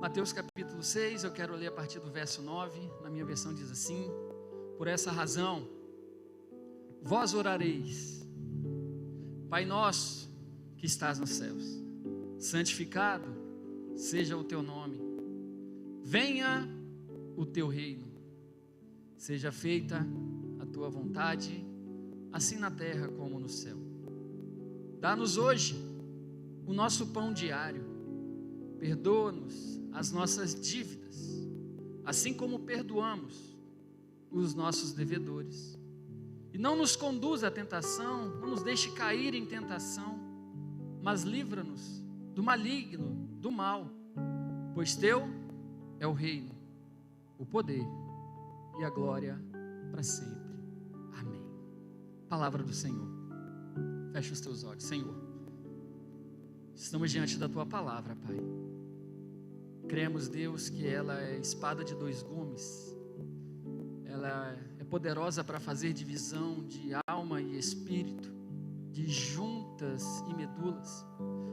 Mateus capítulo 6, eu quero ler a partir do verso 9, na minha versão diz assim: por essa razão, vós orareis, Pai nosso que estás nos céus, santificado seja o teu nome, venha o teu reino, seja feita a tua vontade, assim na terra como no céu. Dá-nos hoje o nosso pão diário, perdoa-nos as nossas dívidas, assim como perdoamos os nossos devedores, e não nos conduza à tentação, não nos deixe cair em tentação, mas livra-nos do maligno, do mal, pois teu é o reino, o poder e a glória para sempre. Amém. Palavra do Senhor. Fecha os teus olhos. Senhor, estamos diante da tua palavra, Pai. Cremos, Deus, que ela é espada de dois gumes, ela é poderosa para fazer divisão de alma e espírito, de juntas e medulas.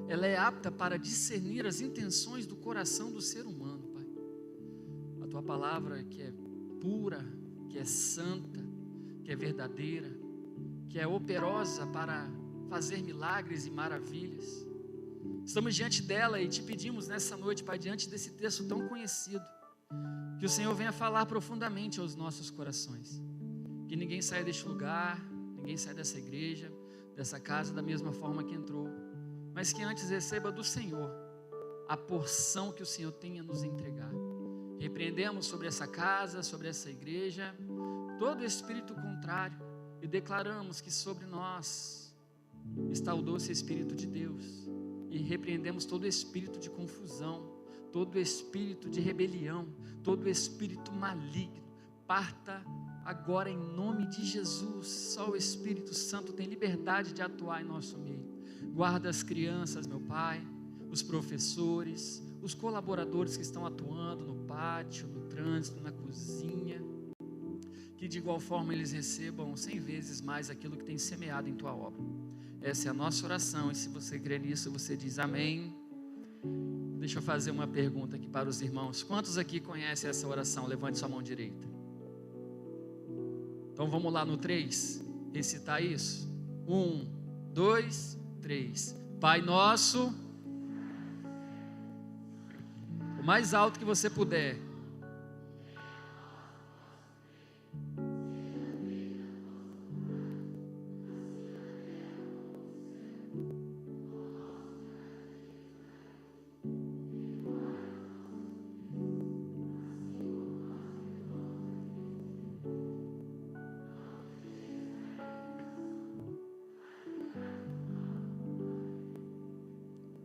Ela é apta para discernir as intenções do coração do ser humano, Pai. A tua palavra que é pura, que é santa, que é verdadeira, que é operosa para fazer milagres e maravilhas. Estamos diante dela e te pedimos nessa noite, Pai, diante desse texto tão conhecido, que o Senhor venha falar profundamente aos nossos corações, que ninguém saia deste lugar, ninguém saia dessa igreja, dessa casa da mesma forma que entrou, mas que antes receba do Senhor a porção que o Senhor tem a nos entregar. Repreendemos sobre essa casa, sobre essa igreja, todo espírito contrário e declaramos que sobre nós está o doce Espírito de Deus, e repreendemos todo espírito de confusão, todo espírito de rebelião, todo espírito maligno. Parta agora em nome de Jesus. Só o Espírito Santo tem liberdade de atuar em nosso meio. Guarda as crianças, meu Pai, os professores, os colaboradores que estão atuando no pátio, no trânsito, na cozinha, que de igual forma eles recebam 100 vezes mais aquilo que tem semeado em tua obra. Essa é a nossa oração, e se você crê nisso, você diz amém. Deixa eu fazer uma pergunta aqui para os irmãos. Quantos aqui conhecem essa oração? Levante sua mão direita. Então vamos lá no 3, recitar isso. 1, 2, 3. Pai nosso, o mais alto que você puder.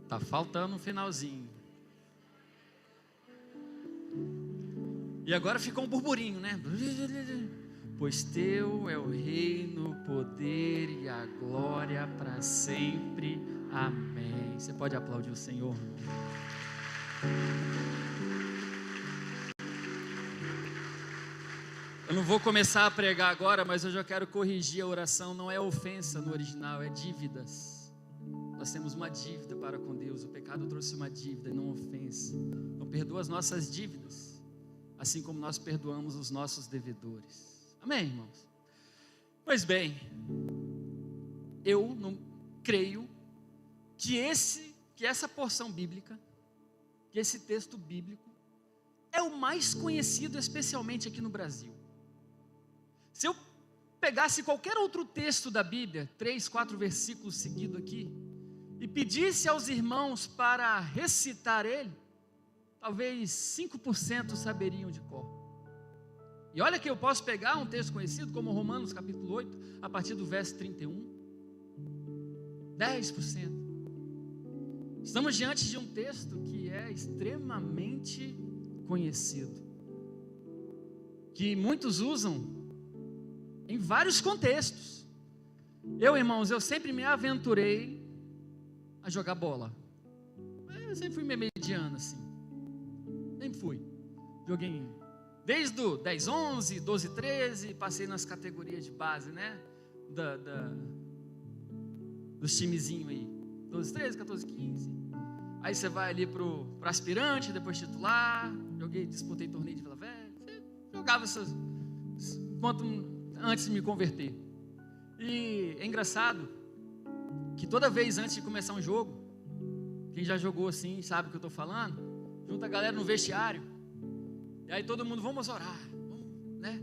Tá faltando um finalzinho. E agora ficou um burburinho, né? Pois teu é o reino, o poder e a glória para sempre. Amém. Você pode aplaudir o Senhor? Eu não vou começar a pregar agora, mas eu já quero corrigir a oração. Não é ofensa no original, é dívidas. Nós temos uma dívida para com Deus. O pecado trouxe uma dívida e não ofensa. Então perdoa as nossas dívidas, assim como nós perdoamos os nossos devedores. Amém, irmãos? Pois bem, eu não creio que essa porção bíblica, que esse texto bíblico é o mais conhecido, especialmente aqui no Brasil. Se eu pegasse qualquer outro texto da Bíblia, 3, 4 versículos seguidos aqui, e pedisse aos irmãos para recitar ele, talvez 5% saberiam de cor. E olha que eu posso pegar um texto conhecido como Romanos capítulo 8, a partir do verso 31, 10%. Estamos diante de um texto que é extremamente conhecido, que muitos usam em vários contextos. Irmãos, eu sempre me aventurei a jogar bola. Eu sempre fui meio mediano assim. Sempre fui. Joguei desde o 10, 11, 12, 13, passei nas categorias de base, né? Dos timezinhos aí. 12, 13, 14, 15. Aí você vai ali para aspirante, depois titular. Disputei torneio de Vila Velha. Jogava essas antes de me converter. E é engraçado que toda vez antes de começar um jogo, quem já jogou assim sabe o que eu estou falando, junta a galera no vestiário, e aí todo mundo, vamos orar, vamos, né?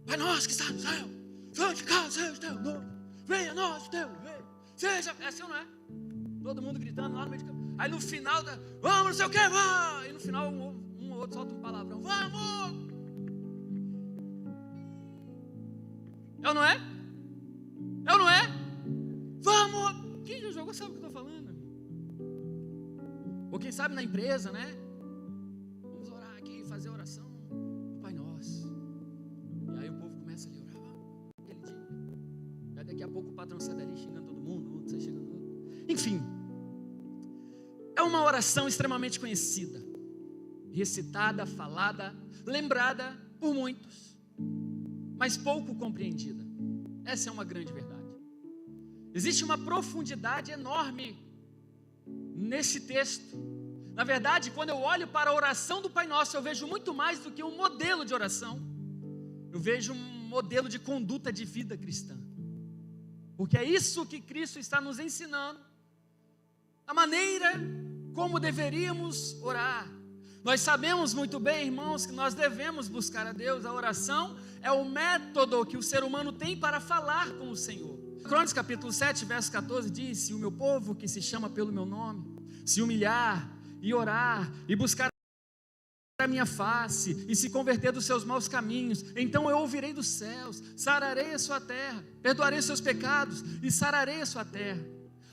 Pai nosso que está no céu, santificado seja o teu nome, venha a nós o teu reino, seja, é assim ou não é? Todo mundo gritando lá no meio de campo. Aí no final, vamos, não sei o que, vamos! E no final um ou outro solta um palavrão, vamos! É ou não é? É ou não é? Vamos! Quem já jogou sabe o que eu estou falando. Ou quem sabe na empresa, né? Vamos orar aqui, fazer a oração do Pai Nosso. E aí o povo começa ali a orar, aquele dia. Aí daqui a pouco o patrão sai dali xingando todo mundo, você xingando. Enfim, é uma oração extremamente conhecida, recitada, falada, lembrada por muitos, mas pouco compreendida. Essa é uma grande verdade. Existe uma profundidade enorme nesse texto. Na verdade, quando eu olho para a oração do Pai Nosso, eu vejo muito mais do que um modelo de oração. Eu vejo um modelo de conduta de vida cristã. Porque é isso que Cristo está nos ensinando. A maneira como deveríamos orar. Nós sabemos muito bem, irmãos, que nós devemos buscar a Deus. A oração é o método que o ser humano tem para falar com o Senhor. Crônicas capítulo 7, verso 14 diz: se o meu povo que se chama pelo meu nome se humilhar e orar e buscar a minha face e se converter dos seus maus caminhos, então eu ouvirei dos céus, sararei a sua terra, perdoarei seus pecados e sararei a sua terra.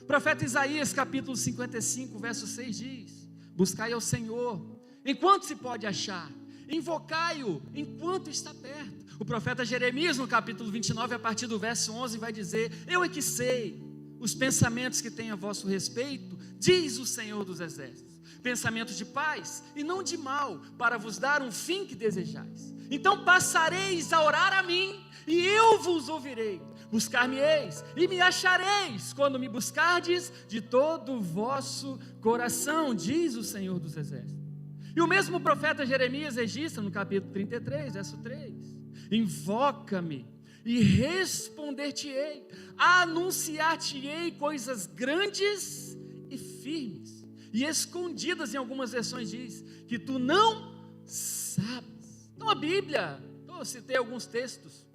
O profeta Isaías capítulo 55, verso 6 diz: buscai ao Senhor enquanto se pode achar, invocai-o enquanto está perto. O profeta Jeremias no capítulo 29, a partir do verso 11 vai dizer: eu é que sei os pensamentos que tenho a vosso respeito, diz o Senhor dos exércitos, pensamentos de paz e não de mal, para vos dar um fim que desejais. Então passareis a orar a mim e eu vos ouvirei, buscar-me-eis e me achareis, quando me buscardes de todo o vosso coração, diz o Senhor dos exércitos. E o mesmo profeta Jeremias registra no capítulo 33, verso 3: invoca-me e responder-te-ei, anunciar-te-ei coisas grandes e firmes, e escondidas, em algumas versões diz, que tu não sabes. Então a Bíblia, eu citei alguns textos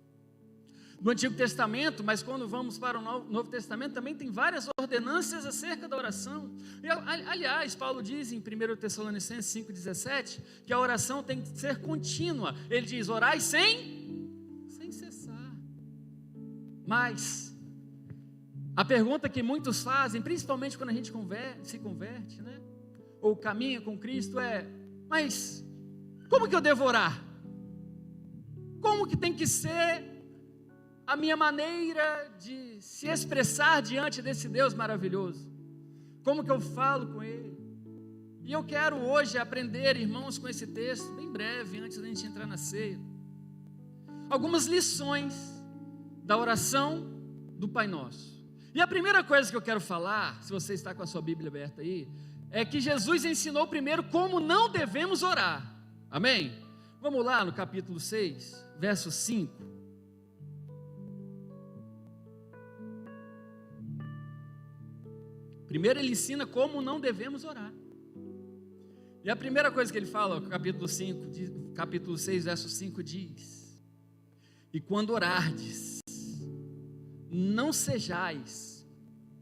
do Antigo Testamento, mas quando vamos para o Novo Testamento, também tem várias ordenâncias acerca da oração. E, aliás, Paulo diz em 1 Tessalonicenses 5,17, que a oração tem que ser contínua. Ele diz: orai sem cessar. Mas a pergunta que muitos fazem, principalmente quando a gente se converte, né? Ou caminha com Cristo, é: mas como que eu devo orar? Como que tem que ser a minha maneira de se expressar diante desse Deus maravilhoso? Como que eu falo com Ele? E eu quero hoje aprender, irmãos, com esse texto, bem breve, antes da gente entrar na ceia, algumas lições da oração do Pai Nosso. E a primeira coisa que eu quero falar, se você está com a sua Bíblia aberta aí, é que Jesus ensinou primeiro como não devemos orar. Amém? Vamos lá no capítulo 6, verso 5. Primeiro ele ensina como não devemos orar. E a primeira coisa que ele fala, capítulo 6, verso 5 diz: e quando orardes, não sejais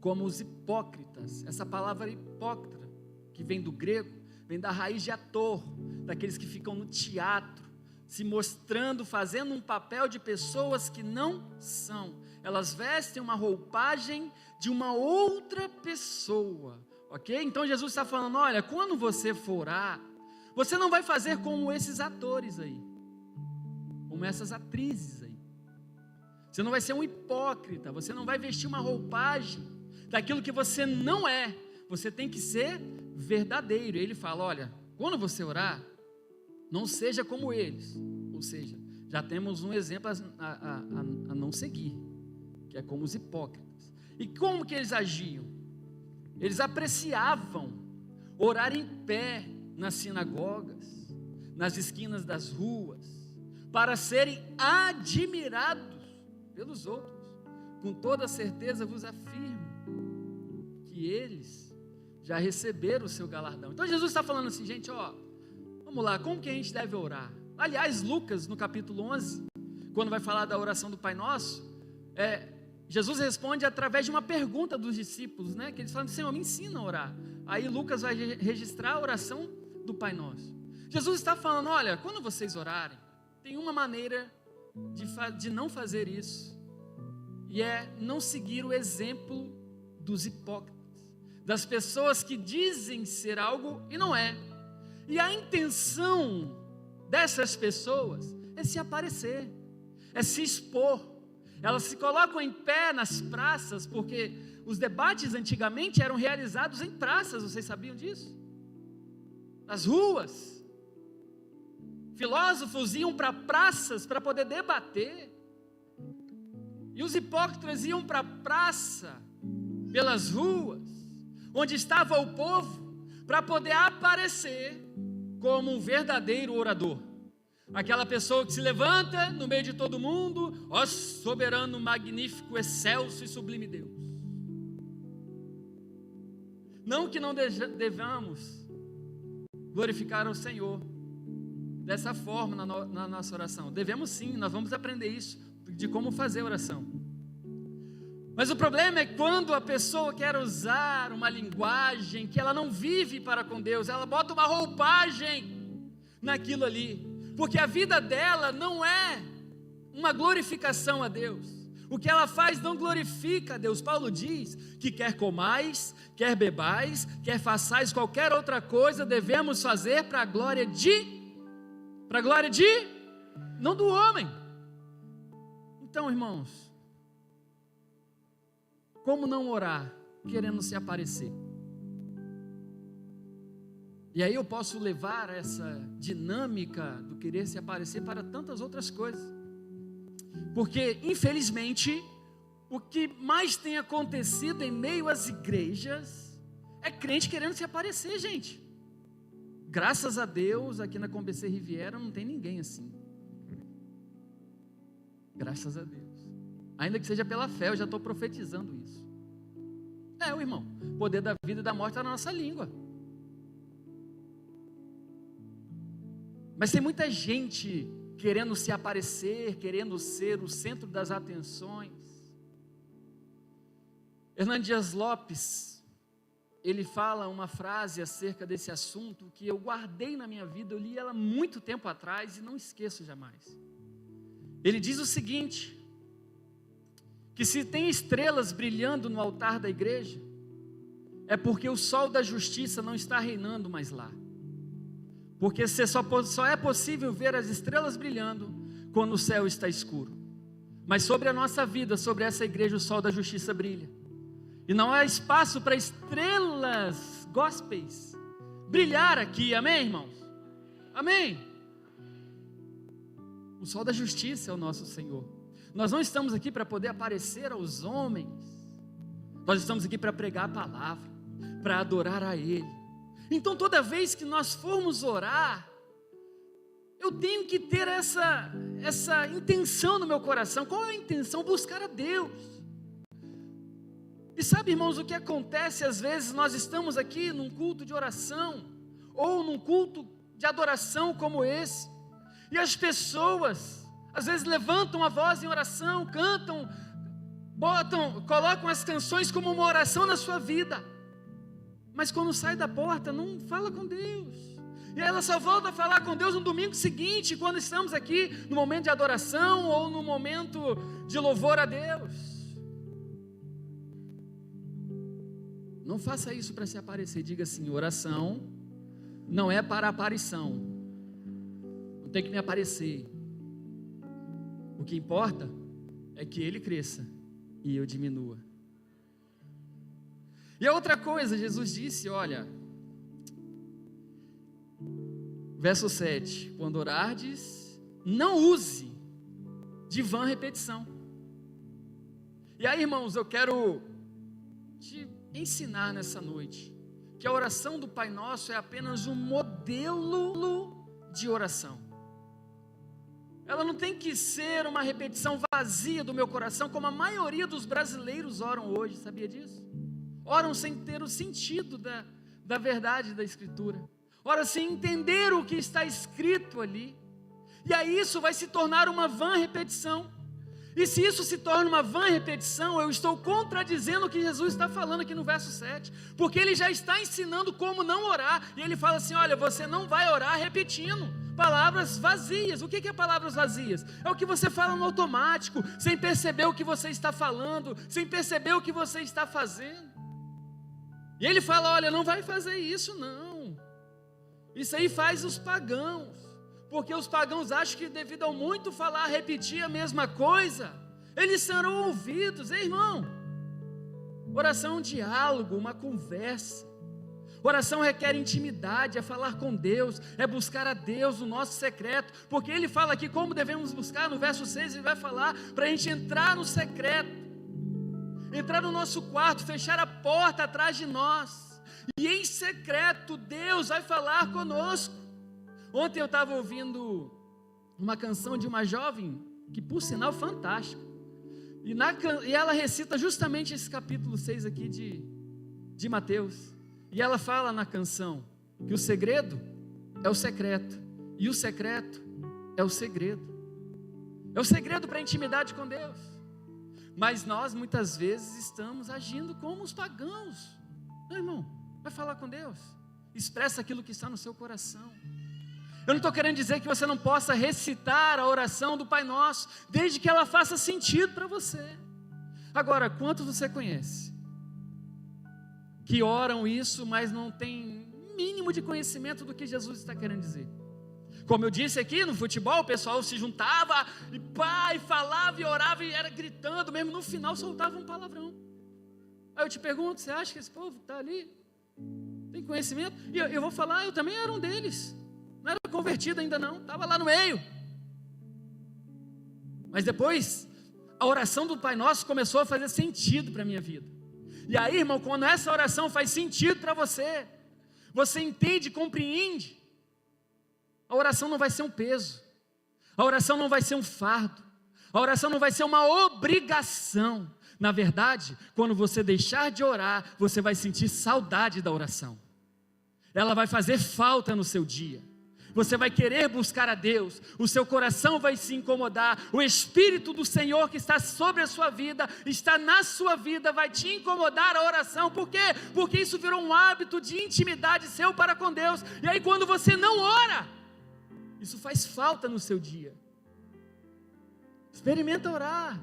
como os hipócritas. Essa palavra hipócrita, que vem do grego, vem da raiz de ator, daqueles que ficam no teatro, se mostrando, fazendo um papel de pessoas que não são. Elas vestem uma roupagem de uma outra pessoa, ok? Então Jesus está falando: olha, quando você for orar, você não vai fazer como esses atores aí, como essas atrizes aí. Você não vai ser um hipócrita, você não vai vestir uma roupagem daquilo que você não é. Você tem que ser verdadeiro. Ele fala: olha, quando você orar, não seja como eles. Ou seja, já temos um exemplo a não seguir, que é como os hipócritas. E como que eles agiam? Eles apreciavam orar em pé nas sinagogas, nas esquinas das ruas, para serem admirados pelos outros. Com toda certeza vos afirmo que eles já receberam o seu galardão. Então Jesus está falando assim, gente, vamos lá, como que a gente deve orar? Aliás, Lucas, no capítulo 11, quando vai falar da oração do Pai Nosso, Jesus responde através de uma pergunta dos discípulos, né? Que eles falam, Senhor, me ensina a orar. Aí Lucas vai registrar a oração do Pai Nosso. Jesus está falando, olha, quando vocês orarem, tem uma maneira de não fazer isso, e é não seguir o exemplo dos hipócritas, das pessoas que dizem ser algo e não é. E a intenção dessas pessoas é se aparecer, é se expor. Elas se colocam em pé nas praças, porque os debates antigamente eram realizados em praças, vocês sabiam disso? Nas ruas. Filósofos iam para praças para poder debater, e os hipócritas iam para a praça, pelas ruas, onde estava o povo, para poder aparecer como um verdadeiro orador. Aquela pessoa que se levanta no meio de todo mundo, ó soberano, magnífico, excelso e sublime Deus. Não que não devamos glorificar ao Senhor dessa forma na nossa oração. Devemos sim, nós vamos aprender isso, de como fazer oração. Mas o problema é quando a pessoa quer usar uma linguagem que ela não vive para com Deus, ela bota uma roupagem naquilo ali, porque a vida dela não é uma glorificação a Deus. O que ela faz não glorifica a Deus. Paulo diz que quer comais, quer bebais, quer façais qualquer outra coisa, devemos fazer para a glória não do homem. Então, irmãos, como não orar querendo se aparecer? E aí eu posso levar essa dinâmica do querer se aparecer para tantas outras coisas. Porque, infelizmente, o que mais tem acontecido em meio às igrejas é crente querendo se aparecer, gente. Graças a Deus, aqui na Combecer Riviera não tem ninguém assim. Graças a Deus. Ainda que seja pela fé, eu já estou profetizando isso. O irmão, o poder da vida e da morte está na nossa língua. Mas tem muita gente querendo se aparecer, querendo ser o centro das atenções. Hernando Dias Lopes, ele fala uma frase acerca desse assunto que eu guardei na minha vida, eu li ela muito tempo atrás e não esqueço jamais. Ele diz o seguinte, que se tem estrelas brilhando no altar da igreja, é porque o sol da justiça não está reinando mais lá. Porque só é possível ver as estrelas brilhando quando o céu está escuro. Mas sobre a nossa vida, sobre essa igreja, o sol da justiça brilha. E não há espaço para estrelas gospels brilhar aqui, amém, irmãos? Amém? O sol da justiça é o nosso Senhor. Nós não estamos aqui para poder aparecer aos homens. Nós estamos aqui para pregar a palavra, para adorar a Ele. Então toda vez que nós formos orar, eu tenho que ter essa intenção no meu coração. Qual é a intenção? Buscar a Deus. E sabe, irmãos, o que acontece às vezes? Nós estamos aqui num culto de oração, ou num culto de adoração como esse, e as pessoas às vezes levantam a voz em oração, cantam, colocam as canções como uma oração na sua vida, mas quando sai da porta não fala com Deus, e ela só volta a falar com Deus no domingo seguinte, quando estamos aqui no momento de adoração, ou no momento de louvor a Deus. Não faça isso para se aparecer. Diga assim, oração não é para aparição, não tem que me aparecer. O que importa é que Ele cresça e eu diminua. E a outra coisa, Jesus disse, olha, verso 7, quando orardes, não use de vã repetição. E aí, irmãos, eu quero te ensinar nessa noite, que a oração do Pai Nosso é apenas um modelo de oração. Ela não tem que ser uma repetição vazia do meu coração, como a maioria dos brasileiros oram hoje, sabia disso? Oram sem ter o sentido da verdade da Escritura, oram sem entender o que está escrito ali, e aí isso vai se tornar uma vã repetição. E se isso se torna uma vã repetição, eu estou contradizendo o que Jesus está falando aqui no verso 7, porque ele já está ensinando como não orar, e ele fala assim: olha, você não vai orar repetindo palavras vazias. O que é palavras vazias? É o que você fala no automático, sem perceber o que você está falando, sem perceber o que você está fazendo. E ele fala: olha, não vai fazer isso não, isso aí faz os pagãos, porque os pagãos acham que devido ao muito falar, repetir a mesma coisa, eles serão ouvidos. Ei, irmão, oração é um diálogo, uma conversa. Oração requer intimidade, é falar com Deus, é buscar a Deus no nosso secreto, porque ele fala aqui como devemos buscar. No verso 6 ele vai falar para a gente entrar no secreto, entrar no nosso quarto, fechar a porta atrás de nós, e em secreto Deus vai falar conosco. Ontem eu estava ouvindo uma canção de uma jovem, que por sinal fantástica, e ela recita justamente esse capítulo 6 aqui de Mateus, e ela fala na canção que o segredo é o secreto, e o secreto é o segredo para a intimidade com Deus. Mas nós muitas vezes estamos agindo como os pagãos. Não, irmão, vai falar com Deus, expressa aquilo que está no seu coração. Eu não estou querendo dizer que você não possa recitar a oração do Pai Nosso, desde que ela faça sentido para você. Agora, quantos você conhece que oram isso, mas não tem mínimo de conhecimento do que Jesus está querendo dizer? Como eu disse aqui, no futebol o pessoal se juntava e falava e orava e era gritando, mesmo no final soltava um palavrão. Aí eu te pergunto, você acha que esse povo está ali tem conhecimento? E eu vou falar, eu também era um deles. Não era convertido ainda não, estava lá no meio. Mas depois, a oração do Pai Nosso começou a fazer sentido para a minha vida. E aí, irmão, quando essa oração faz sentido para você, você entende, compreende, a oração não vai ser um peso, a oração não vai ser um fardo, a oração não vai ser uma obrigação. Na verdade, quando você deixar de orar, você vai sentir saudade da oração. Ela vai fazer falta no seu dia. Você vai querer buscar a Deus, o seu coração vai se incomodar, o Espírito do Senhor que está sobre a sua vida, está na sua vida, vai te incomodar a oração. Por quê? Porque isso virou um hábito de intimidade seu para com Deus, e aí quando você não ora, isso faz falta no seu dia. Experimenta orar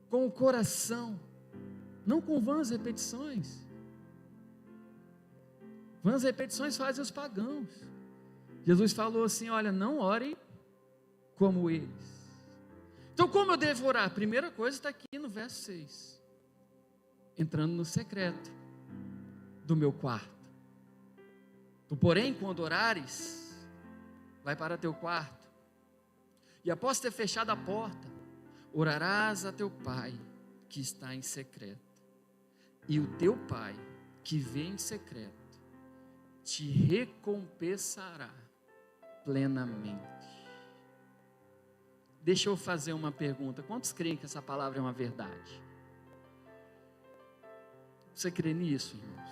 com o coração, não com vãs repetições. Vãs repetições fazem os pagãos. Jesus falou assim: olha, não orem como eles. Então como eu devo orar? A primeira coisa está aqui no verso 6. Entrando no secreto do meu quarto. Tu, porém, quando orares, vai para teu quarto, e após ter fechado a porta, orarás a teu Pai que está em secreto, e o teu Pai que vê em secreto te recompensará plenamente. Deixa eu fazer uma pergunta: quantos creem que essa palavra é uma verdade? Você crê nisso, irmãos?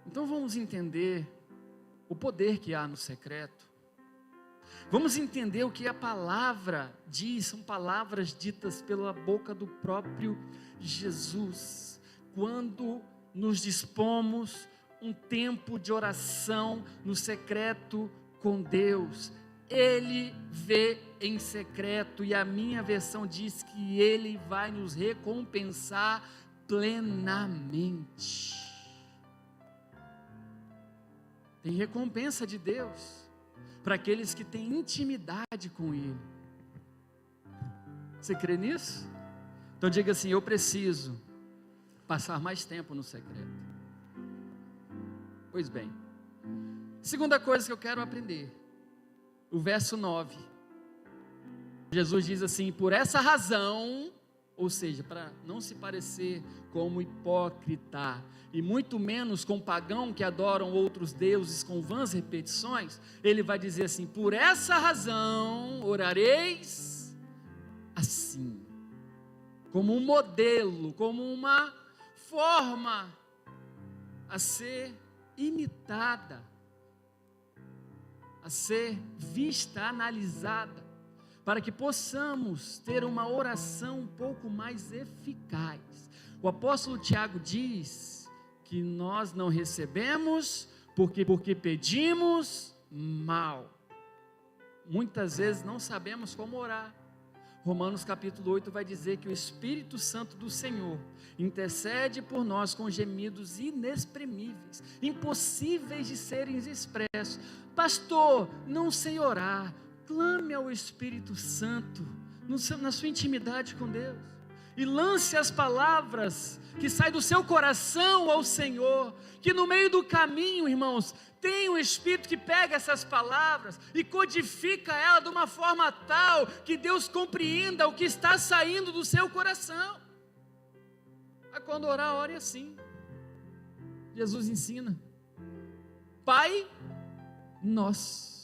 Então vamos entender o poder que há no secreto. Vamos entender o que a palavra diz. São palavras ditas pela boca do próprio Jesus. Quando nos dispomos um tempo de oração no secreto com Deus, Ele vê em secreto, e a minha versão diz que Ele vai nos recompensar plenamente. Tem recompensa de Deus para aqueles que têm intimidade com Ele. Você crê nisso? Então diga assim: eu preciso passar mais tempo no secreto. Pois bem, segunda coisa que eu quero aprender, o verso 9, Jesus diz assim: por essa razão ou seja, para não se parecer como hipócrita, e muito menos com pagão que adoram outros deuses com vãs repetições, ele vai dizer assim: por essa razão orareis assim, como um modelo, como uma forma a ser imitada, a ser vista, analisada, para que possamos ter uma oração um pouco mais eficaz. O apóstolo Tiago diz que nós não recebemos porque pedimos mal. Muitas vezes não sabemos como orar. Romanos capítulo 8 vai dizer que o Espírito Santo do Senhor intercede por nós com gemidos inexprimíveis, impossíveis de serem expressos. Pastor, não sei orar. Clame ao Espírito Santo na sua intimidade com Deus e lance as palavras que saem do seu coração ao Senhor, que no meio do caminho, irmãos, tem um Espírito que pega essas palavras e codifica ela de uma forma tal que Deus compreenda o que está saindo do seu coração. Aí quando orar, ore assim. Jesus ensina: Pai Nosso.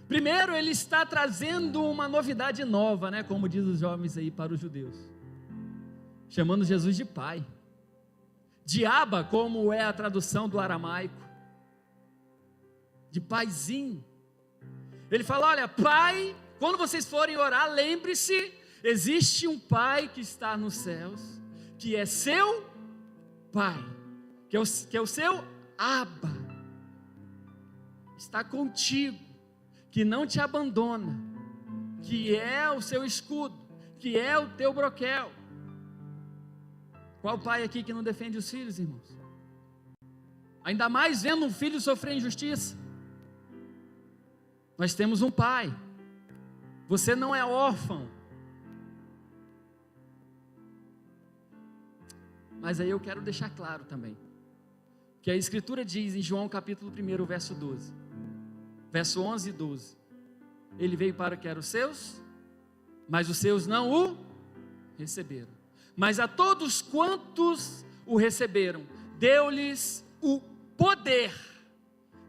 Primeiro, ele está trazendo uma novidade nova, né? Como diz os jovens aí para os judeus, chamando Jesus de Pai, de Abba, como é a tradução do aramaico, de paizinho. Ele fala: olha, Pai, quando vocês forem orar, lembre-se, existe um Pai que está nos céus, que é seu Pai, que é o seu Abba, está contigo, que não te abandona, que é o seu escudo, que é o teu broquel. Qual pai aqui que não defende os filhos, irmãos? Ainda mais vendo um filho sofrer injustiça. Nós temos um pai. Você não é órfão. Mas aí eu quero deixar claro também, que a Escritura diz em João capítulo 1, verso 12, verso 11 e 12, ele veio para o que eram os seus, mas os seus não o receberam. Mas a todos quantos o receberam, deu-lhes o poder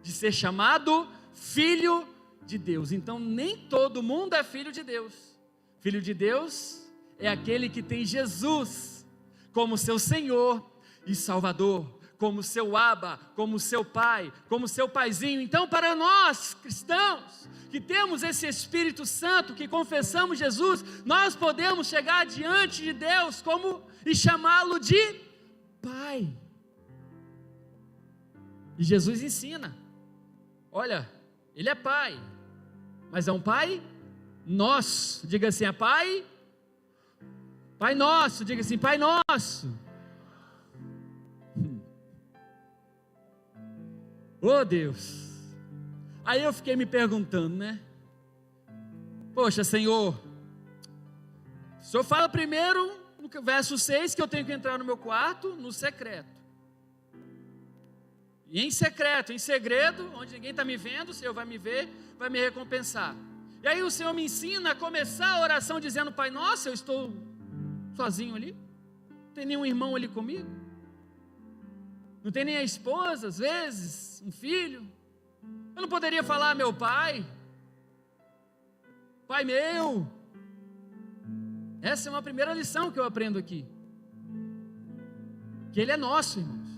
de ser chamado filho de Deus. Então nem todo mundo é filho de Deus. Filho de Deus é aquele que tem Jesus como seu Senhor e Salvador, como seu Abba, como seu Pai, como seu Paizinho. Então, para nós cristãos, que temos esse Espírito Santo, que confessamos Jesus, nós podemos chegar diante de Deus e chamá-lo de Pai. E Jesus ensina: olha, Ele é Pai, mas é um Pai nosso. Diga assim: é Pai nosso. Diga assim: Pai nosso. Oh Deus, aí eu fiquei me perguntando, né? Poxa, Senhor, o Senhor fala primeiro no verso 6 que eu tenho que entrar no meu quarto, no secreto. E em secreto, em segredo, onde ninguém está me vendo, o Senhor vai me ver, vai me recompensar. E aí o Senhor me ensina a começar a oração dizendo: Pai Nosso, eu estou sozinho ali, não tem nenhum irmão ali comigo, não tem nem a esposa, às vezes, um filho. Eu não poderia falar: meu pai, Pai meu. Essa é uma primeira lição que eu aprendo aqui, que Ele é nosso, irmãos.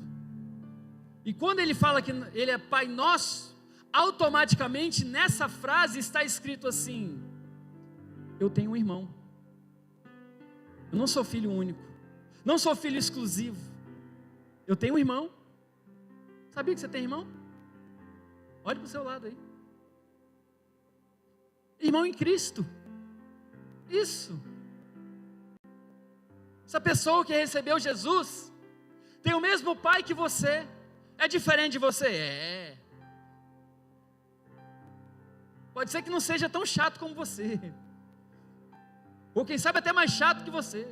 E quando Ele fala que Ele é Pai nosso, automaticamente nessa frase está escrito assim: eu tenho um irmão. Eu não sou filho único, não sou filho exclusivo. Eu tenho um irmão. Sabia que você tem irmão? Olhe para o seu lado aí. Irmão em Cristo. Isso. Essa pessoa que recebeu Jesus tem o mesmo pai que você. É diferente de você? É. Pode ser que não seja tão chato como você, ou quem sabe até mais chato que você.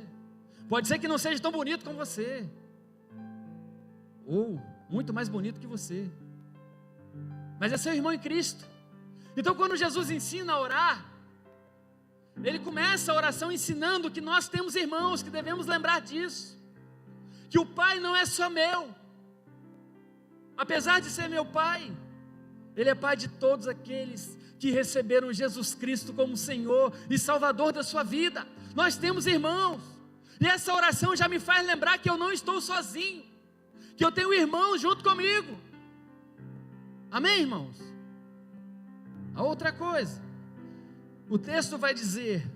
Pode ser que não seja tão bonito como você, ou muito mais bonito que você, mas é seu irmão em Cristo. Então quando Jesus ensina a orar, Ele começa a oração ensinando que nós temos irmãos, que devemos lembrar disso, que o Pai não é só meu, apesar de ser meu Pai, Ele é Pai de todos aqueles que receberam Jesus Cristo como Senhor e Salvador da sua vida. Nós temos irmãos, e essa oração já me faz lembrar que eu não estou sozinho, que eu tenho irmãos junto comigo. Amém, irmãos? A outra coisa, o texto vai dizer: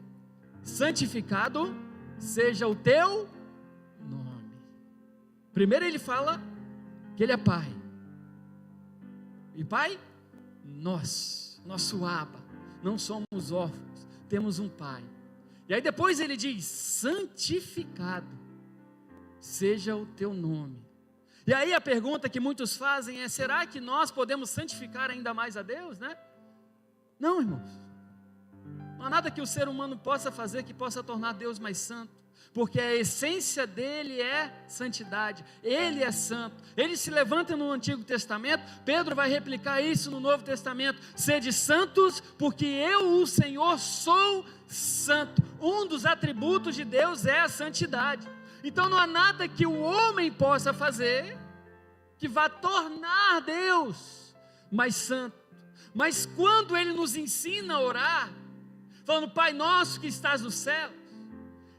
santificado seja o teu nome. Primeiro ele fala que ele é Pai, e Pai, nosso Abba, não somos órfãos, temos um Pai. E aí depois ele diz: santificado seja o teu nome. E aí a pergunta que muitos fazem é: será que nós podemos santificar ainda mais a Deus, né? Não, irmãos, não há nada que o ser humano possa fazer que possa tornar Deus mais santo, porque a essência dele é santidade, ele é santo. Ele se levanta no Antigo Testamento, Pedro vai replicar isso no Novo Testamento: sede santos, porque eu, o Senhor, sou santo. Um dos atributos de Deus é a santidade. Então não há nada que o homem possa fazer que vá tornar Deus mais santo. Mas quando ele nos ensina a orar, falando Pai nosso que estás no céu,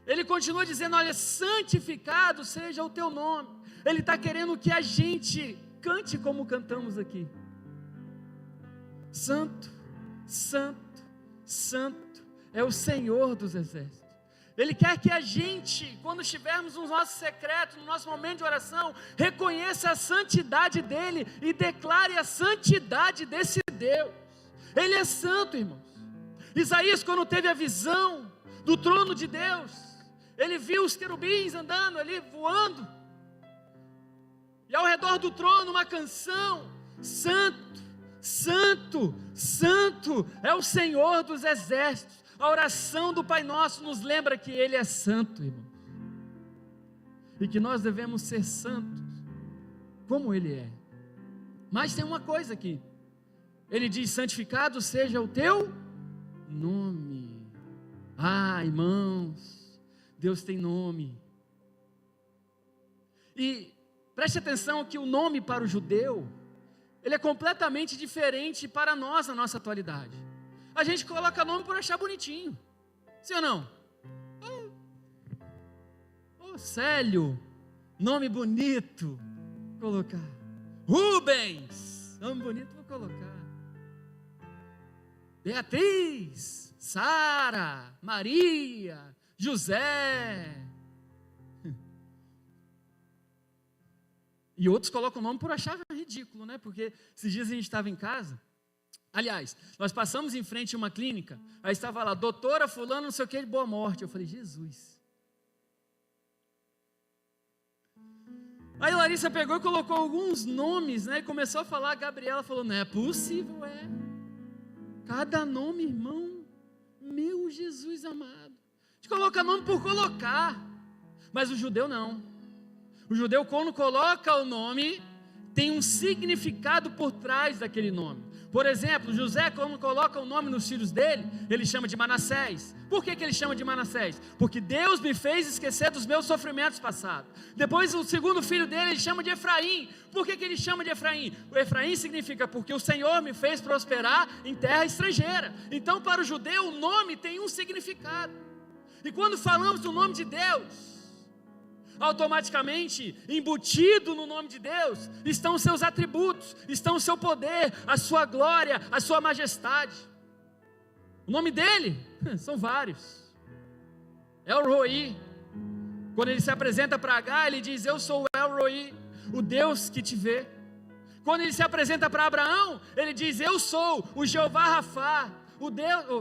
ele continua dizendo: olha, santificado seja o teu nome. Ele está querendo que a gente cante como cantamos aqui: santo, santo, santo é o Senhor dos exércitos. Ele quer que a gente, quando estivermos no nosso secreto, no nosso momento de oração, reconheça a santidade dele e declare a santidade desse Deus. Ele é santo, irmãos. Isaías, quando teve a visão do trono de Deus, ele viu os querubins andando ali, voando, e ao redor do trono uma canção: santo, santo, santo é o Senhor dos exércitos. A oração do Pai Nosso nos lembra que Ele é santo, irmãos, e que nós devemos ser santos como Ele é. Mas tem uma coisa aqui, Ele diz: santificado seja o teu nome. Ah, irmãos, Deus tem nome. E preste atenção que o nome para o judeu, ele é completamente diferente para nós na nossa atualidade. A gente coloca nome por achar bonitinho, sim ou não? Célio, nome bonito, colocar. Rubens, nome bonito, vou colocar. Beatriz, Sara, Maria, José. E outros colocam o nome por achar ridículo, né? Porque esses dias a gente estava em casa. Aliás, nós passamos em frente a uma clínica, aí estava lá: doutora fulano não sei o que de boa morte. Eu falei: Jesus. Aí Larissa pegou e colocou alguns nomes, né? E começou a falar. A Gabriela falou: não é possível, é. Cada nome, irmão, meu Jesus amado. A gente coloca nome por colocar, mas o judeu não. O judeu, quando coloca o nome, tem um significado por trás daquele nome. Por exemplo, José, quando coloca o nome nos filhos dele, ele chama de Manassés. Por que ele chama de Manassés? Porque Deus me fez esquecer dos meus sofrimentos passados. Depois o segundo filho dele, ele chama de Efraim. Por que ele chama de Efraim? O Efraim significa: porque o Senhor me fez prosperar em terra estrangeira. Então para o judeu o nome tem um significado. E quando falamos do nome de Deus, automaticamente, embutido no nome de Deus, estão os seus atributos, estão o seu poder, a sua glória, a sua majestade. O nome dele, são vários. El Roi. Quando ele se apresenta para Agar, ele diz: eu sou o El Roi, o Deus que te vê. Quando ele se apresenta para Abraão, ele diz: eu sou o Jeová Rafá, o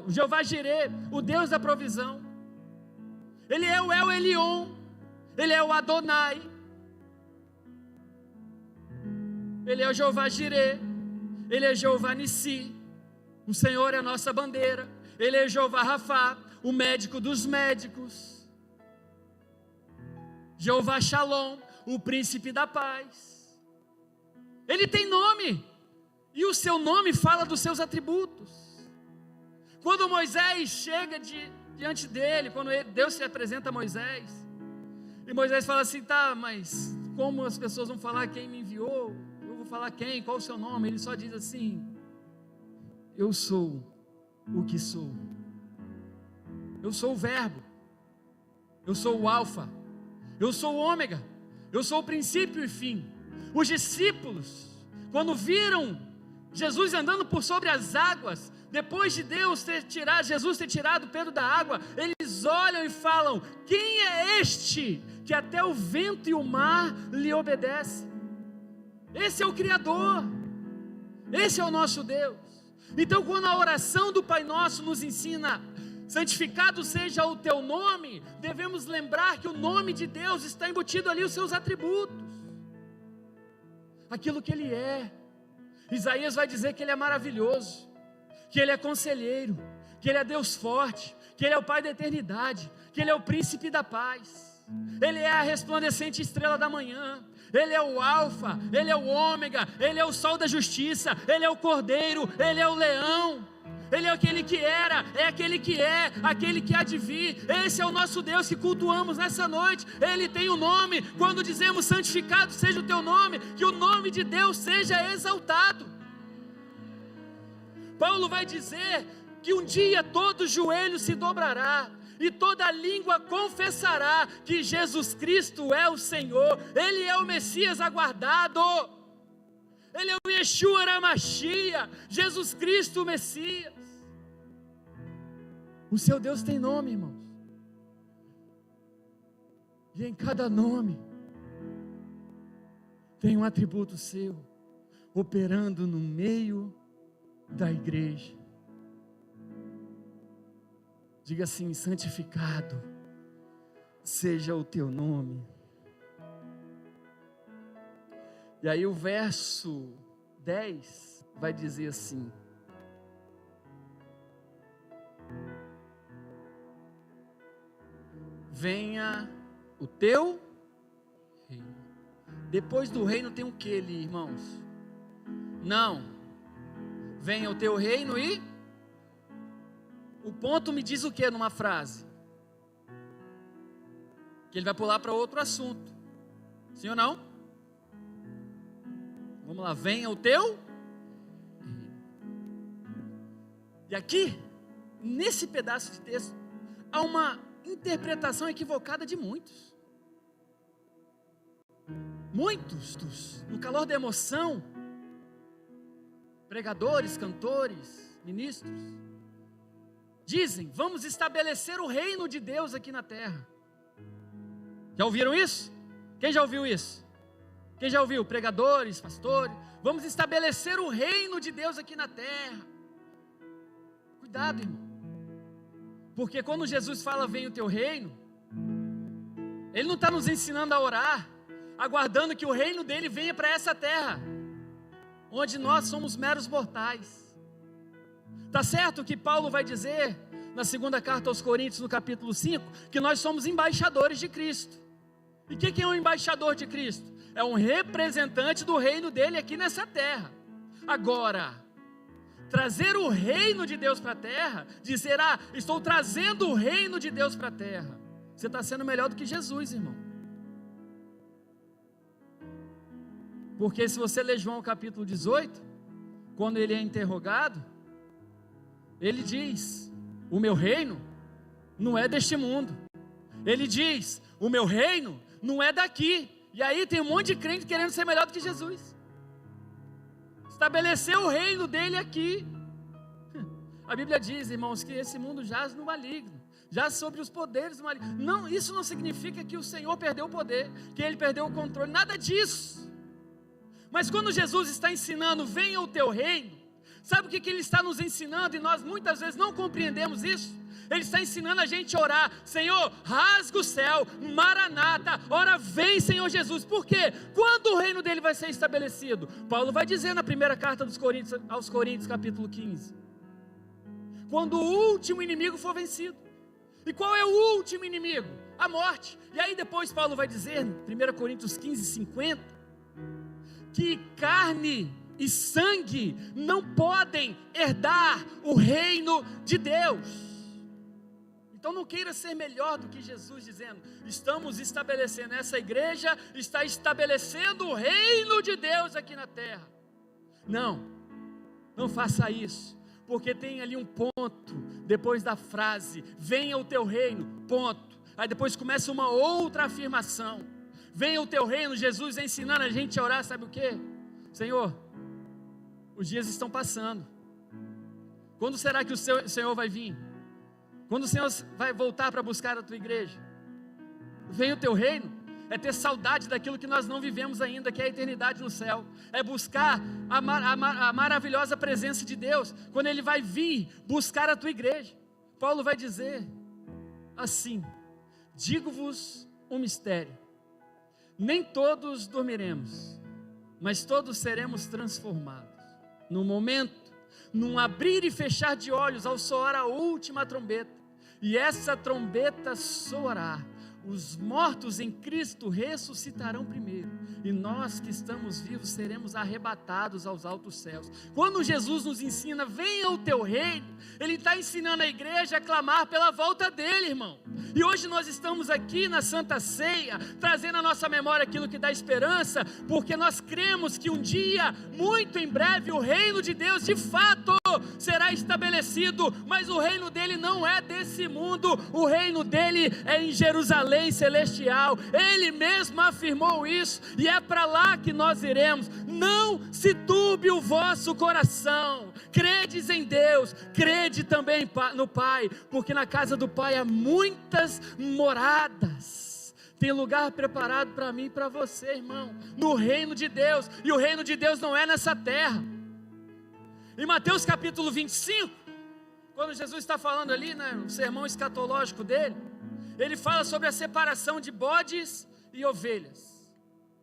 Jeová Jirê, o Deus da provisão. Ele é o El Elyon, ele é o Adonai, ele é o Jeová Jirê, ele é Jeová Nissi, o Senhor é a nossa bandeira. Ele é Jeová Rafá, o médico dos médicos. Jeová Shalom, o príncipe da paz. Ele tem nome, e o seu nome fala dos seus atributos. Quando Moisés chega diante dele, quando Deus se apresenta a Moisés. E Moisés fala assim: tá, mas como as pessoas vão falar quem me enviou? Eu vou falar quem? Qual o seu nome? Ele só diz assim: eu sou o que sou. Eu sou o verbo. Eu sou o alfa. Eu sou o ômega. Eu sou o princípio e fim. Os discípulos, quando viram Jesus andando por sobre as águas, depois de Jesus ter tirado Pedro da água, eles olham e falam: quem é este que até o vento e o mar lhe obedecem? Esse é o Criador, esse é o nosso Deus. Então, quando a oração do Pai Nosso nos ensina: santificado seja o teu nome, devemos lembrar que o nome de Deus está embutido ali, os seus atributos, aquilo que Ele é. Isaías vai dizer que Ele é maravilhoso, que Ele é conselheiro, que Ele é Deus forte, que Ele é o Pai da eternidade, que Ele é o príncipe da paz, Ele é a resplandecente estrela da manhã, Ele é o alfa, Ele é o ômega, Ele é o sol da justiça, Ele é o cordeiro, Ele é o leão, Ele é aquele que era, é aquele que é, aquele que há de vir. Esse é o nosso Deus que cultuamos nessa noite. Ele tem um nome. Quando dizemos santificado seja o teu nome, que o nome de Deus seja exaltado. Paulo vai dizer que um dia todo joelho se dobrará e toda língua confessará que Jesus Cristo é o Senhor. Ele é o Messias aguardado. Ele é o Yeshua Hamashia, Jesus Cristo o Messias. O seu Deus tem nome, irmãos. E em cada nome tem um atributo seu, operando no meio da igreja. Diga assim: santificado seja o teu nome. E aí o verso 10 vai dizer assim: venha o teu reino. Depois do reino tem o que ali, irmãos? Não, venha o teu reino e o ponto me diz o que numa frase? Que ele vai pular para outro assunto. Sim ou não? Vamos lá, venha o teu. E aqui, nesse pedaço de texto, há uma interpretação equivocada de muitos. Muitos, no calor da emoção, pregadores, cantores, ministros, dizem: vamos estabelecer o reino de Deus aqui na terra. Já ouviram isso? Quem já ouviu isso? Quem já ouviu? Pregadores, pastores. Vamos estabelecer o reino de Deus aqui na terra. Cuidado, irmão. Porque quando Jesus fala venha o teu reino, Ele não está nos ensinando a orar, aguardando que o reino dele venha para essa terra, onde nós somos meros mortais. Está certo que Paulo vai dizer, na segunda carta aos Coríntios, no capítulo 5, que nós somos embaixadores de Cristo. E o que é um embaixador de Cristo? É um representante do reino dele aqui nessa terra. Agora, trazer o reino de Deus para a terra, dizer: estou trazendo o reino de Deus para a terra, você está sendo melhor do que Jesus, irmão. Porque se você ler João capítulo 18, quando ele é interrogado, ele diz: o meu reino não é deste mundo. Ele diz: o meu reino não é daqui. E aí tem um monte de crente querendo ser melhor do que Jesus. Estabeleceu o reino dele aqui. A Bíblia diz, irmãos, que esse mundo jaz no maligno, jaz sobre os poderes do maligno. Não, isso não significa que o Senhor perdeu o poder, que Ele perdeu o controle, nada disso. Mas quando Jesus está ensinando, venha o teu reino, sabe o que Ele está nos ensinando? E nós muitas vezes não compreendemos isso. Ele está ensinando a gente a orar: Senhor, rasga o céu, Maranata, ora vem Senhor Jesus. Por quê? Quando o reino dele vai ser estabelecido? Paulo vai dizer na primeira carta aos Coríntios, capítulo 15, quando o último inimigo for vencido. E qual é o último inimigo? A morte. E aí depois Paulo vai dizer, 1 Coríntios 15, 50, que carne e sangue não podem herdar o reino de Deus. Então não queira ser melhor do que Jesus, dizendo: estamos estabelecendo, essa igreja está estabelecendo o reino de Deus aqui na terra. Não faça isso, porque tem ali um ponto, depois da frase, venha o teu reino, ponto. Aí depois começa uma outra afirmação, venha o teu reino. Jesus ensinando a gente a orar, sabe o que? Senhor, os dias estão passando, quando será que o Senhor vai vir? Quando o Senhor vai voltar para buscar a tua igreja? Vem o teu reino, é ter saudade daquilo que nós não vivemos ainda, que é a eternidade no céu, é buscar a maravilhosa presença de Deus, quando Ele vai vir buscar a tua igreja. Paulo vai dizer assim: digo-vos um mistério, nem todos dormiremos, mas todos seremos transformados, no momento, num abrir e fechar de olhos, ao soar a última trombeta, e essa trombeta soará, os mortos em Cristo ressuscitarão primeiro, e nós que estamos vivos seremos arrebatados aos altos céus. Quando Jesus nos ensina, venha o teu reino, Ele está ensinando a igreja a clamar pela volta dEle, irmão. E hoje nós estamos aqui na Santa Ceia, trazendo à nossa memória aquilo que dá esperança, porque nós cremos que um dia, muito em breve, o reino de Deus de fato será estabelecido, mas o reino dele não é desse mundo, o reino dele é em Jerusalém celestial. Ele mesmo afirmou isso, e é para lá que nós iremos. Não se turbe o vosso coração, credes em Deus, crede também no Pai, porque na casa do Pai há muitas moradas. Tem lugar preparado para mim e para você, irmão, no reino de Deus, e o reino de Deus não é nessa terra. Em Mateus capítulo 25, quando Jesus está falando ali, no sermão escatológico dele, ele fala sobre a separação de bodes e ovelhas.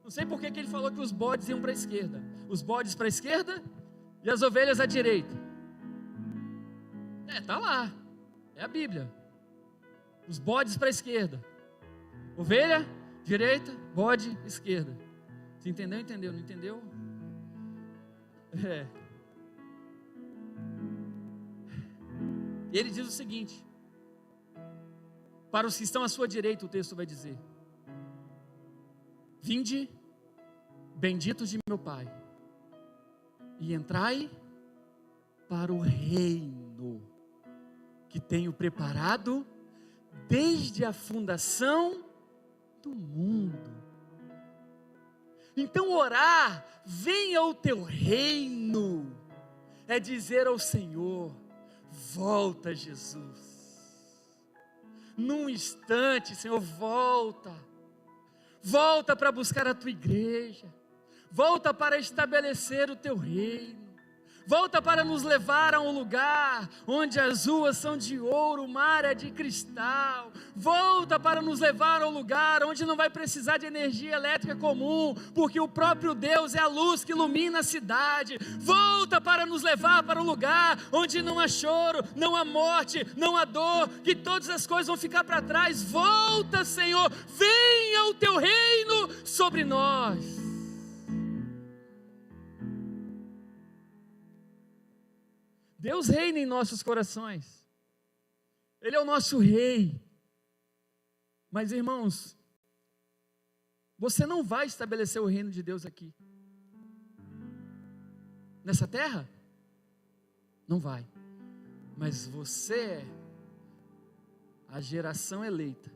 Não sei por que ele falou que os bodes iam para a esquerda, os bodes para a esquerda e as ovelhas à direita. Está lá, é a Bíblia. Os bodes para a esquerda, ovelha, direita, bode, esquerda. Você entendeu? Entendeu? Não entendeu? E ele diz o seguinte: para os que estão à sua direita, o texto vai dizer: vinde, benditos de meu Pai, e entrai para o reino que tenho preparado desde a fundação do mundo. Então orar, venha o teu reino, é dizer ao Senhor: volta, Jesus. Num instante, Senhor, volta para buscar a tua igreja, volta para estabelecer o teu reino, volta para nos levar a um lugar onde as ruas são de ouro, o mar é de cristal. Volta para nos levar a um lugar onde não vai precisar de energia elétrica comum, porque o próprio Deus é a luz que ilumina a cidade. Volta para nos levar para um lugar onde não há choro, não há morte, não há dor, que todas as coisas vão ficar para trás. Volta, Senhor, venha o teu reino sobre nós. Deus reina em nossos corações, Ele é o nosso rei. Mas, irmãos, você não vai estabelecer o reino de Deus aqui, nessa terra, não vai. Mas você é a geração eleita,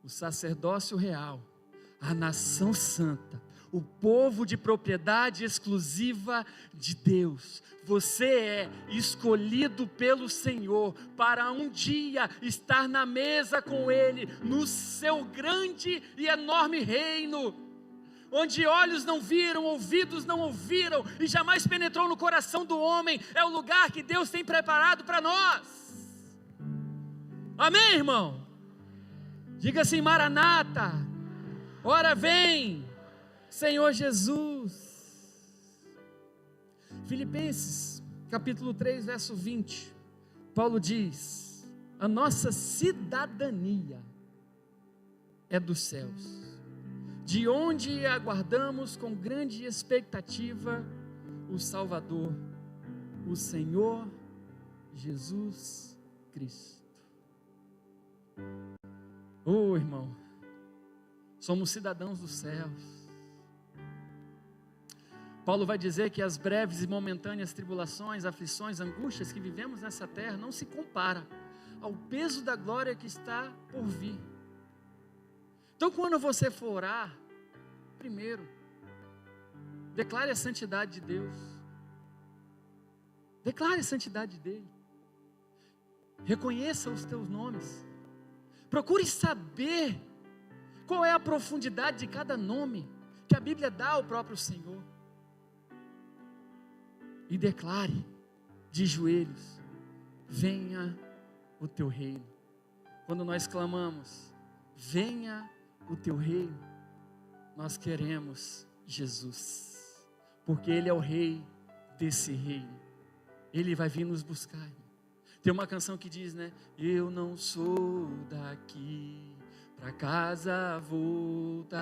o sacerdócio real, a nação santa, o povo de propriedade exclusiva de Deus. Você é escolhido pelo Senhor para um dia estar na mesa com Ele, no seu grande e enorme reino, onde olhos não viram, ouvidos não ouviram e jamais penetrou no coração do homem. É o lugar que Deus tem preparado para nós. Amém, irmão? Diga assim: Maranata, ora vem, Senhor Jesus. Filipenses capítulo 3, verso 20, Paulo diz: a nossa cidadania é dos céus, de onde aguardamos com grande expectativa o Salvador, o Senhor Jesus Cristo. Oh, irmão, somos cidadãos dos céus. Paulo vai dizer que as breves e momentâneas tribulações, aflições, angústias que vivemos nessa terra não se compara ao peso da glória que está por vir. Então, quando você for orar, primeiro, declare a santidade de Deus. Declare a santidade dele. Reconheça os teus nomes. Procure saber qual é a profundidade de cada nome que a Bíblia dá ao próprio Senhor. E declare de joelhos: venha o teu reino. Quando nós clamamos, venha o teu reino, nós queremos Jesus, porque Ele é o rei desse reino. Ele vai vir nos buscar. Tem uma canção que diz, né? Eu não sou daqui, pra casa voltarei.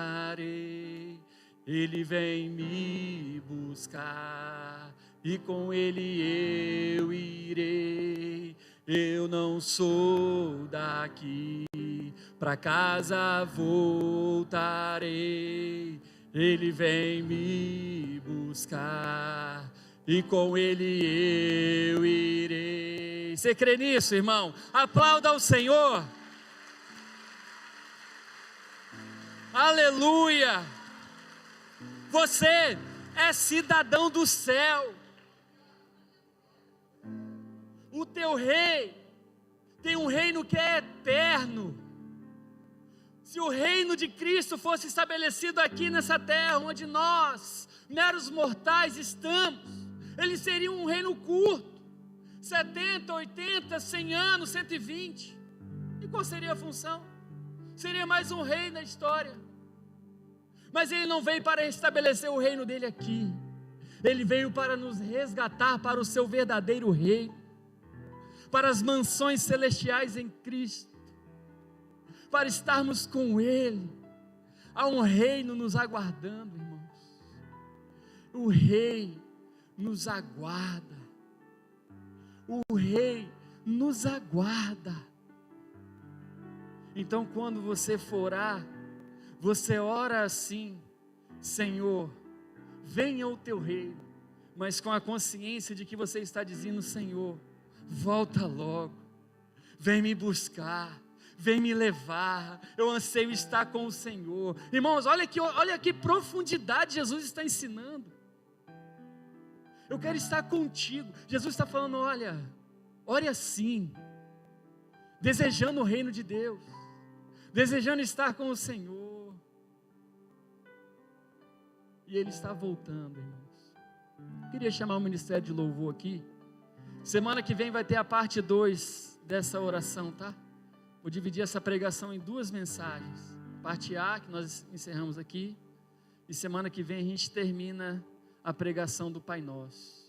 Ele vem me buscar e com Ele eu irei. Eu não sou daqui, pra casa voltarei. Ele vem me buscar e com Ele eu irei. Você crê nisso, irmão? Aplauda ao Senhor. Aleluia. Você é cidadão do céu. O teu rei tem um reino que é eterno. Se o reino de Cristo fosse estabelecido aqui nessa terra, onde nós, meros mortais, estamos, ele seria um reino curto, 70, 80, 100 anos, 120. E qual seria a função? Seria mais um rei na história. Mas ele não veio para estabelecer o reino dele aqui. Ele veio para nos resgatar para o seu verdadeiro reino, para as mansões celestiais em Cristo, para estarmos com Ele. Há um reino nos aguardando, irmãos. O Rei nos aguarda. O Rei nos aguarda. Então, quando você for orar, você ora assim: Senhor, venha o teu reino, mas com a consciência de que você está dizendo: Senhor, volta logo, vem me buscar, vem me levar, eu anseio estar com o Senhor. Irmãos, olha que profundidade Jesus está ensinando. Eu quero estar contigo. Jesus está falando: olha, ore assim, desejando o reino de Deus, desejando estar com o Senhor. E Ele está voltando, irmãos. Eu queria chamar o ministério de louvor aqui. Semana que vem vai ter a parte 2 dessa oração, tá? Vou dividir essa pregação em 2 mensagens. Parte A, que nós encerramos aqui, e semana que vem a gente termina a pregação do Pai Nosso.